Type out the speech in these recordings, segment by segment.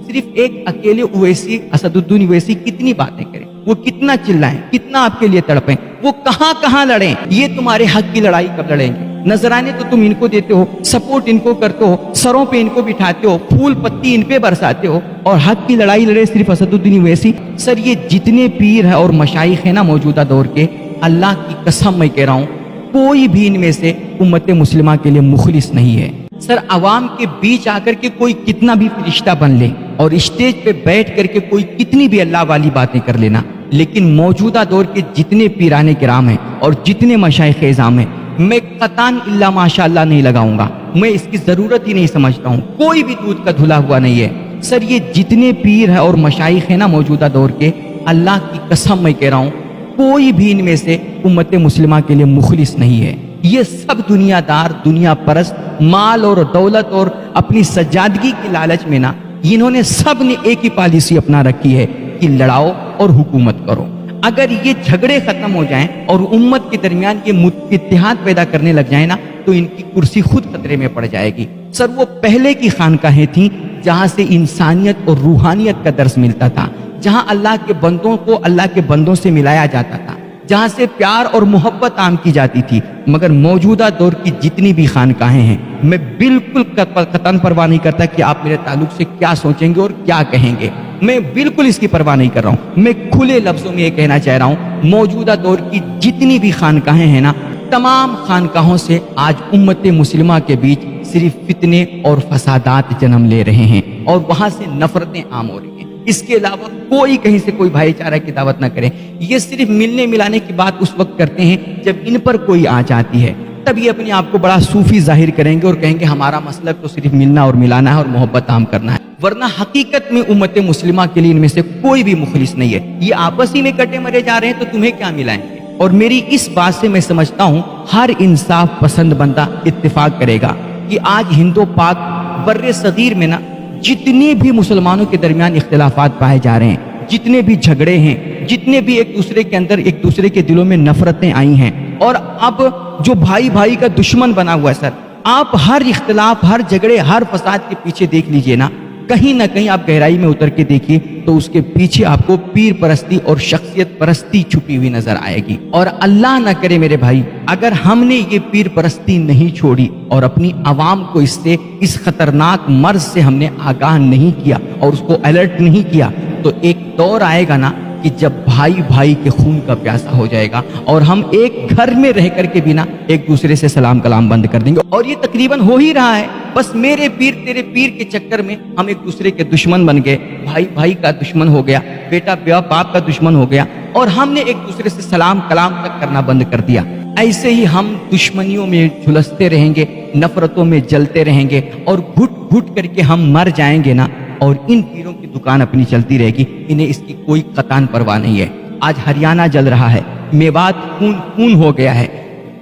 صرف ایک اکیلے اویسی اسدالدین اویسی کتنی باتیں کریں، وہ کتنا چلائیں، کتنا آپ کے لیے تڑپیں، وہ کہاں کہاں لڑیں، یہ تمہارے حق کی لڑائی کب لڑیں گے؟ نذرانے تو تم ان کو دیتے ہو، سپورٹ ان کو کرتے ہو، سروں پہ ان کو بٹھاتے ہو، پھول پتی ان پہ برساتے ہو، اور حق کی لڑائی لڑے صرف اسدالدین اویسی۔ سر یہ جتنے پیر ہیں اور مشائخ ہیں نا موجودہ دور کے، اللہ کی قسم میں کہہ رہا ہوں کوئی بھی ان میں سے امت مسلمہ کے لیے مخلص نہیں ہے۔ سر عوام کے بیچ آ کر کے کوئی کتنا بھی فرشتہ بن لے اور اسٹیج پہ بیٹھ کر کے کوئی کتنی بھی اللہ والی باتیں کر لینا، لیکن موجودہ دور کے جتنے پیرانے کرام ہیں اور جتنے مشائخ اعظام ہیں، میں قطعاً الا ماشاء اللہ نہیں لگاؤں گا، میں اس کی ضرورت ہی نہیں سمجھتا ہوں، کوئی بھی دودھ کا دھلا ہوا نہیں ہے۔ سر یہ جتنے پیر ہیں اور مشائخ ہیں نا موجودہ دور کے، اللہ کی قسم میں کہہ رہا ہوں کوئی بھی ان میں سے امت مسلمہ کے لیے مخلص نہیں ہے۔ یہ سب دنیا دار، دنیا پرست، مال اور دولت اور اپنی سجادگی کی لالچ میں نا، انہوں نے سب نے ایک ہی پالیسی اپنا رکھی ہے کہ لڑاؤ اور حکومت کرو۔ اگر یہ جھگڑے ختم ہو جائیں اور امت کے درمیان یہ اتحاد پیدا کرنے لگ جائیں نا، تو ان کی کرسی خود خطرے میں پڑ جائے گی۔ سر وہ پہلے کی خانقاہیں تھیں جہاں سے انسانیت اور روحانیت کا درس ملتا تھا، جہاں اللہ کے بندوں کو اللہ کے بندوں سے ملایا جاتا تھا، جہاں سے پیار اور محبت عام کی جاتی تھی۔ مگر موجودہ دور کی جتنی بھی خانقاہیں ہیں، میں بالکل قطعاً پرواہ نہیں کرتا کہ آپ میرے تعلق سے کیا سوچیں گے اور کیا کہیں گے، میں بالکل اس کی پرواہ نہیں کر رہا ہوں۔ میں کھلے لفظوں میں یہ کہنا چاہ رہا ہوں موجودہ دور کی جتنی بھی خانقاہیں ہیں نا، تمام خانقاہوں سے آج امت مسلمہ کے بیچ صرف فتنے اور فسادات جنم لے رہے ہیں اور وہاں سے نفرتیں عام ہو رہی ہیں۔ اس کے علاوہ کوئی کہیں سے کوئی بھائی چارہ کی دعوت نہ کرے، یہ صرف ملنے ملانے کی بات اس وقت کرتے ہیں جب ان پر کوئی آ جاتی ہے، تب یہ اپنے آپ کو بڑا صوفی ظاہر کریں گے اور کہیں گے ہمارا مسلک تو صرف ملنا اور ملانا ہے اور محبت عام کرنا ہے، ورنہ حقیقت میں امت مسلمہ کے لیے ان میں سے کوئی بھی مخلص نہیں ہے۔ یہ آپس ہی میں کٹے مرے جا رہے ہیں تو تمہیں کیا ملائیں گے؟ اور میری اس بات سے میں سمجھتا ہوں ہر انصاف پسند بندہ اتفاق کرے گا کہ آج ہند و پاک بر صغیر میں نا جتنے بھی مسلمانوں کے درمیان اختلافات پائے جا رہے ہیں، جتنے بھی جھگڑے ہیں، جتنے بھی ایک دوسرے کے اندر ایک دوسرے کے دلوں میں نفرتیں آئی ہیں، اور اب جو بھائی بھائی کا دشمن بنا ہوا ہے، سر آپ ہر اختلاف، ہر جھگڑے، ہر فساد کے پیچھے دیکھ لیجئے نا، کہیں نہ کہیں آپ گہرائی میں اتر کے دیکھیے تو اس کے پیچھے آپ کو پیر پرستی اور شخصیت پرستی چھپی ہوئی نظر آئے گی۔ اور اللہ نہ کرے میرے بھائی، اگر ہم نے یہ پیر پرستی نہیں چھوڑی اور اپنی عوام کو اس خطرناک مرض سے ہم نے آگاہ نہیں کیا اور اس کو الرٹ نہیں کیا، تو ایک دور آئے گا نا کہ جب بھائی بھائی کے خون کا پیاسا ہو جائے گا اور ہم ایک گھر میں رہ کر کے بھی نا ایک دوسرے سے سلام کلام بند کر دیں گے، اور یہ تقریباً ہو ہی رہا ہے۔ بس میرے پیر تیرے پیر کے چکر میں ہم ایک دوسرے کے دشمن بن گئے، بھائی بھائی کا دشمن ہو گیا، بیٹا باپ کا دشمن ہو گیا، اور ہم نے ایک دوسرے سے سلام کلام تک کرنا بند کر دیا۔ ایسے ہی ہم دشمنیوں میں جھلستے رہیں گے، نفرتوں میں جلتے رہیں گے، اور گھٹ گھٹ کر کے ہم مر جائیں گے نا، اور ان پیروں کی دکان اپنی چلتی رہے گی، انہیں اس کی کوئی قطعاً پرواہ نہیں ہے۔ آج ہریانہ جل رہا ہے، میوات خون خون ہو گیا ہے،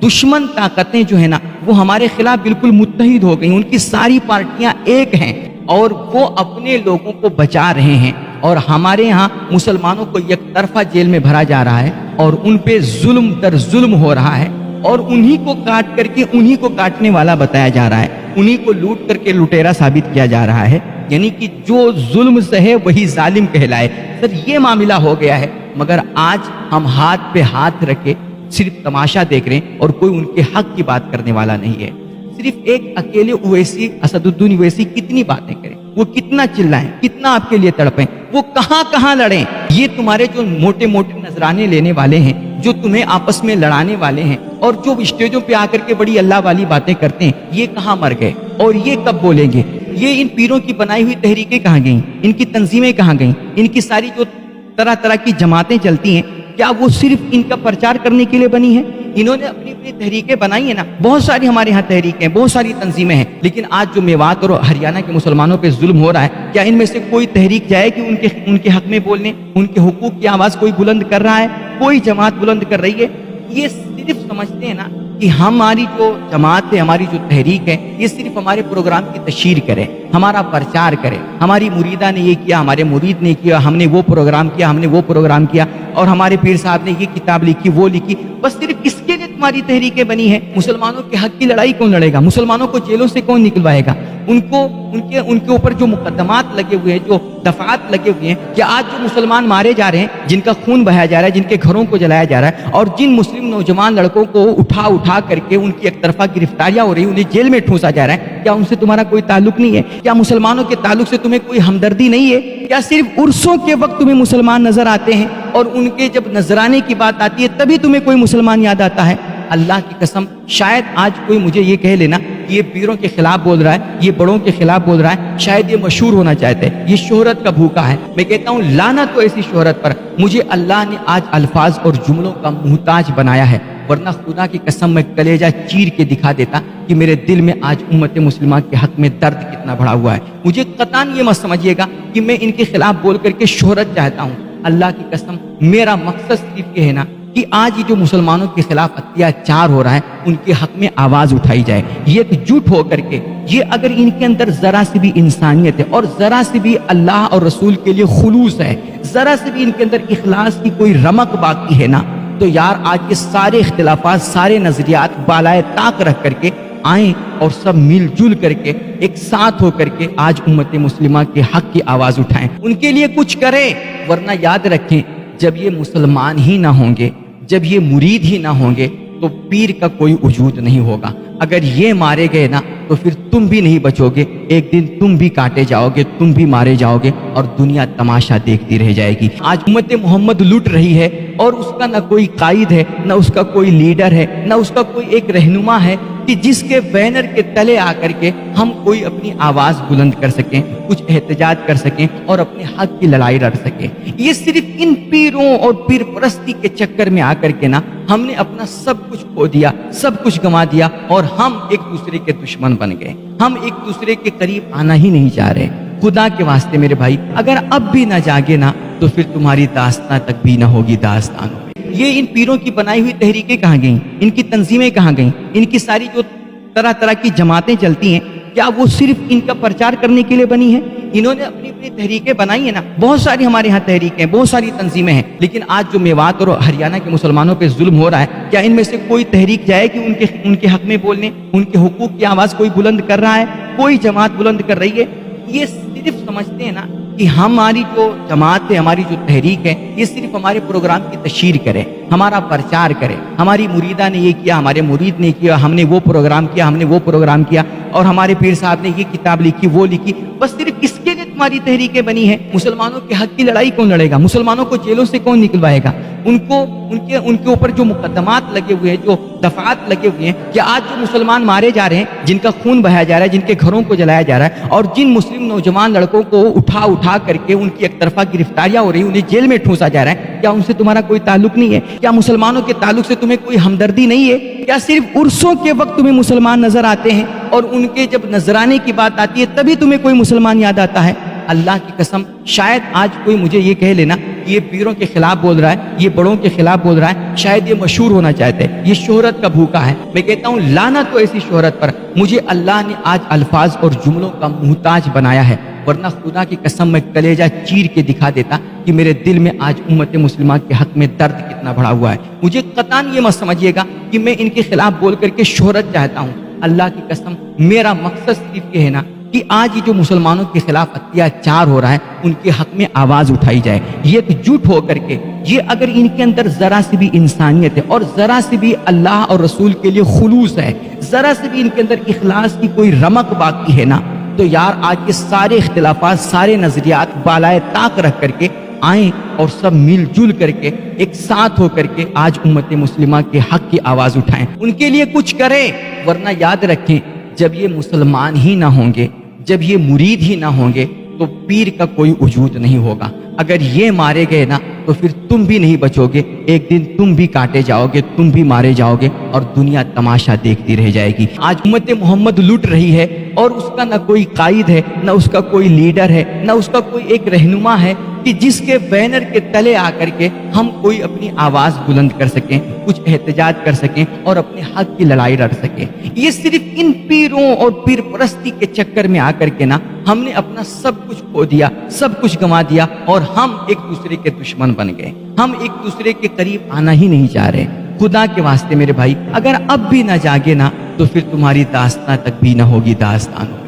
دشمن طاقتیں جو ہے نا وہ ہمارے خلاف بالکل متحد ہو گئی، ان کی ساری پارٹیاں ایک ہیں اور وہ اپنے لوگوں کو بچا رہے ہیں، اور ہمارے ہاں مسلمانوں کو یک طرفہ جیل میں بھرا جا رہا ہے اور ان پہ ظلم در ظلم ہو رہا ہے، اور انہی کو کاٹ کر کے انہی کو کاٹنے والا بتایا جا رہا ہے، انہی کو لوٹ کر کے لٹیرا ثابت کیا جا رہا ہے، یعنی کہ جو ظلم سہے وہی ظالم کہلائے۔ سر یہ معاملہ ہو گیا ہے، مگر آج ہم ہاتھ پہ ہاتھ رکھے صرف تماشا دیکھ رہے ہیں اور کوئی ان کے حق کی بات کرنے والا نہیں ہے۔ صرف ایک اکیلے اویسی اسدالدین اویسی کتنی باتیں کریں، وہ کتنا چلائیں، کتنا آپ کے لیے تڑپیں، وہ کہاں کہاں لڑیں، یہ تمہارے جو موٹے موٹے نذرانے لینے والے ہیں، جو تمہیں آپس میں لڑانے والے ہیں اور جو اسٹیجوں پہ آ کر کے بڑی اللہ والی باتیں کرتے ہیں، یہ کہاں مر گئے اور یہ کب بولیں گے؟ یہ ان پیروں کی بنائی ہوئی تحریکیں کہاں گئیں، ان کی تنظیمیں کہاں گئیں، ان کی ساری جو طرح طرح کی جماعتیں چلتی ہیں، کیا وہ صرف ان کا پرچار کرنے کے لیے بنی ہیں؟ انہوں نے اپنی اپنی تحریکیں بنائی ہیں نا، بہت ساری ہمارے ہاں تحریکیں، بہت ساری تنظیمیں ہیں، لیکن آج جو میوات اور ہریانہ کے مسلمانوں پہ ظلم ہو رہا ہے، کیا ان میں سے کوئی تحریک جائے کہ ان کے حق میں بولنے، ان کے حقوق کی آواز کوئی بلند کر رہا ہے؟ کوئی جماعت بلند کر رہی ہے؟ یہ صرف سمجھتے ہیں نا کہ ہماری جو جماعت ہے، ہماری جو تحریک ہے، یہ صرف ہمارے پروگرام کی تشہیر کرے، ہمارا پرچار کرے، ہماری مریدہ نے یہ کیا، ہمارے مرید نے کیا، ہم نے وہ پروگرام کیا، ہم نے وہ پروگرام کیا، اور ہمارے پیر صاحب نے یہ کتاب لکھی، وہ لکھی، بس صرف اس کے لیے تمہاری تحریکیں بنی ہے۔ مسلمانوں کے حق کی لڑائی کون لڑے گا؟ مسلمانوں کو جیلوں سے کون نکلوائے گا؟ उनके ऊपर जो मुकदमात लगे हुए हैं, जो दफात लगे हुए हैं, कि आज जो मुसलमान मारे जा रहे हैं, जिनका खून बहाया जा रहा है, जिनके घरों को जलाया जा रहा है, और जिन मुस्लिम नौजवान लड़कों को उठा करके उनकी एक तरफा गिरफ्तारियां हो रही, उन्हें जेल में ठूंसा जा रहा है, क्या उनसे तुम्हारा कोई ताल्लुक नहीं है? क्या मुसलमानों के ताल्लुक से तुम्हें कोई हमदर्दी नहीं है? क्या सिर्फ उर्सों के वक्त तुम्हें मुसलमान नजर आते हैं और उनके जब नजराने की बात आती है तभी तुम्हें कोई मुसलमान याद आता है? अल्लाह की कसम, शायद आज कोई मुझे ये कह लेना कि ये पीरों के खिलाफ बोल रहा है, ये बड़ों के खिलाफ बोल रहा है, शायद ये मशहूर होना चाहते हैं, ये शोहरत का भूखा है। मैं कहता हूँ लानत तो ऐसी शोहरत पर, मुझे अल्लाह ने आज अल्फाज और जुमलों का मुहताज बनाया है, वरना खुदा की कसम मैं कलेजा चीर के दिखा देता कि मेरे दिल में आज उम्मत मुस्लिमा के हक में दर्द कितना बढ़ा हुआ है। मुझे कतान ये मत समझिएगा कि मैं इनके खिलाफ बोल करके शोहरत चाहता हूँ। अल्लाह की कसम, मेरा मकसद सिर्फ ये है ना कि आज ये जो मुसलमानों के खिलाफ अत्याचार हो रहा है उनके हक में आवाज उठाई जाए, ये एकजुट होकर के। ये अगर इनके अंदर जरा सी भी इंसानियत है और जरा सी भी अल्लाह और रसूल के लिए खुलूस है, जरा सी भी इनके अंदर इखलास की कोई रमक बाकी है ना, तो यार आज ये सारे इख्तिलाफात, सारे नजरियात बालाए ताक रख करके आए और सब मिलजुल करके एक साथ होकर के आज उम्मत मुस्लिमा के हक की आवाज उठाएं, उनके लिए कुछ करें। वरना याद रखें, जब ये मुसलमान ही ना होंगे, जब ये मुरीद ही ना होंगे, तो पीर का कोई वजूद नहीं होगा। अगर ये मारे गए ना तो फिर तुम भी नहीं बचोगे, एक दिन तुम भी काटे जाओगे, तुम भी मारे जाओगे और दुनिया तमाशा देखती रह जाएगी। आज उम्मत मोहम्मद लुट रही है और उसका ना कोई कायद है, ना उसका कोई लीडर है, ना उसका कोई एक रहनुमा है कि जिसके बैनर के तले आकर के हम कोई अपनी आवाज बुलंद कर सकें, कुछ एहतजाज कर सकें और अपने हक की लड़ाई लड़ सकें। ये सिर्फ इन पीरों और पीर परस्ती के चक्कर में आकर के ना हमने अपना सब कुछ खो दिया, सब कुछ गंवा दिया और हम एक दूसरे के दुश्मन बन गए। हम एक दूसरे के करीब आना ही नहीं चाह रहे। खुदा के वास्ते मेरे भाई, अगर अब भी ना जागे ना तो फिर तुम्हारी दास्तां तक भी ना होगी दास्तानों में। ये इन पीरों की बनाई हुई तहरीकें कहाँ गईं? इनकी तंजीमें कहाँ गईं? इनकी सारी जो तरह तरह की जमातें चलती हैं, क्या वो सिर्फ इनका प्रचार करने के लिए बनी है? इन्होंने अपनी अपनी तहरीकें बनाई है ना, बहुत सारी हमारे यहाँ तहरीकें, बहुत सारी तंजीमें हैं, लेकिन आज जो मेवात और हरियाणा के मुसलमानों पे जुल्म हो रहा है, क्या इनमें से कोई तहरीक जाएगी उनके हक में बोलने? उनके हुकूक की आवाज कोई बुलंद कर रहा है? कोई जमात बुलंद कर रही है? ये सिर्फ समझते हैं ना कि हमारी जो जमात है, हमारी जो तहरीक है, ये सिर्फ हमारे प्रोग्राम की तशहीर करे, हमारा प्रचार करे। हमारी मुरीदा ने ये किया, हमारे मुरीद ने किया, हमने वो प्रोग्राम किया, हमने वो प्रोग्राम किया, और हमारे पीर साहब ने ये किताब लिखी, वो लिखी। बस सिर्फ इसके लिए तुम्हारी तहरीकें बनी है। मुसलमानों के हक की लड़ाई कौन लड़ेगा? मुसलमानों को जेलों से कौन निकलवाएगा? उनके ऊपर जो मुकदमात लगे हुए हैं, जो दफात लगे हुए हैं, कि आज जो मुसलमान मारे जा रहे हैं, जिनका खून बहाया जा रहा है, जिनके घरों को जलाया जा रहा है, और जिन मुस्लिम नौजवान लड़कों को उठा करके उनकी एक तरफा गिरफ्तारियां हो रही, उन्हें जेल में ठूंसा जा रहा है, क्या उनसे तुम्हारा कोई ताल्लुक नहीं है? क्या मुसलमानों के ताल्लुक से तुम्हें कोई हमदर्दी नहीं है? क्या सिर्फ उर्सों के वक्त तुम्हें मुसलमान नजर आते हैं और उनके जब नजराने की बात आती है तभी तुम्हें कोई मुसलमान याद आता है? अल्लाह की कसम, शायद आज कोई मुझे ये कह लेना कि ये पीरों के खिलाफ बोल रहा है, ये बड़ों के खिलाफ बोल रहा है, शायद ये मशहूर होना चाहते हैं, ये शोहरत का भूखा है। मैं कहता हूँ लानत तो ऐसी शोहरत पर, मुझे अल्लाह ने आज अल्फाज और जुमलों का मुहताज बनाया है, वरना खुदा की कसम मैं कलेजा चीर के दिखा देता कि मेरे दिल में आज उम्मत मुस्लिमा के हक में दर्द कितना बढ़ा हुआ है। मुझे कतान ये मत समझिएगा कि मैं इनके खिलाफ बोल करके शोहरत चाहता हूँ। अल्लाह की कसम, मेरा मकसद सिर्फ ये है ना कि आज ये जो मुसलमानों के खिलाफ अत्याचार हो रहा है उनके हक में आवाज उठाई जाए, ये एकजुट होकर के। ये अगर इनके अंदर जरा सी भी इंसानियत है और जरा सी भी अल्लाह और रसूल के लिए खुलूस है, जरा सी भी इनके अंदर इखलास की कोई रमक बाकी है ना, तो यार आज ये सारे इख्तिलाफात, सारे नजरियात बालाए ताक रख करके आए और सब मिलजुल करके एक साथ होकर के आज उम्मत मुस्लिमा के हक की आवाज उठाएं, उनके लिए कुछ करें। वरना याद रखें, जब ये मुसलमान ही ना होंगे, जब ये मुरीद ही ना होंगे, तो पीर का कोई वजूद नहीं होगा। अगर ये मारे गए ना तो फिर तुम भी नहीं बचोगे, एक दिन तुम भी काटे जाओगे, तुम भी मारे जाओगे और दुनिया तमाशा देखती रह जाएगी। आज उम्मत मोहम्मद लुट रही है और उसका ना कोई कायद है, ना उसका कोई लीडर है, ना उसका कोई एक रहनुमा है कि जिसके बैनर के तले आकर के हम कोई अपनी आवाज बुलंद कर सकें, कुछ एहतजाज कर सकें और अपने हक की लड़ाई लड़ सकें। ये सिर्फ इन पीरों और पीर परस्ती के चक्कर में आकर के ना हमने अपना सब कुछ खो दिया, सब कुछ गंवा दिया और हम एक दूसरे के दुश्मन बन गए। हम एक दूसरे के करीब आना ही नहीं चाह रहे। खुदा के वास्ते मेरे भाई, अगर अब भी ना जागे ना तो फिर तुम्हारी दास्तां तक भी ना होगी दास्तानों।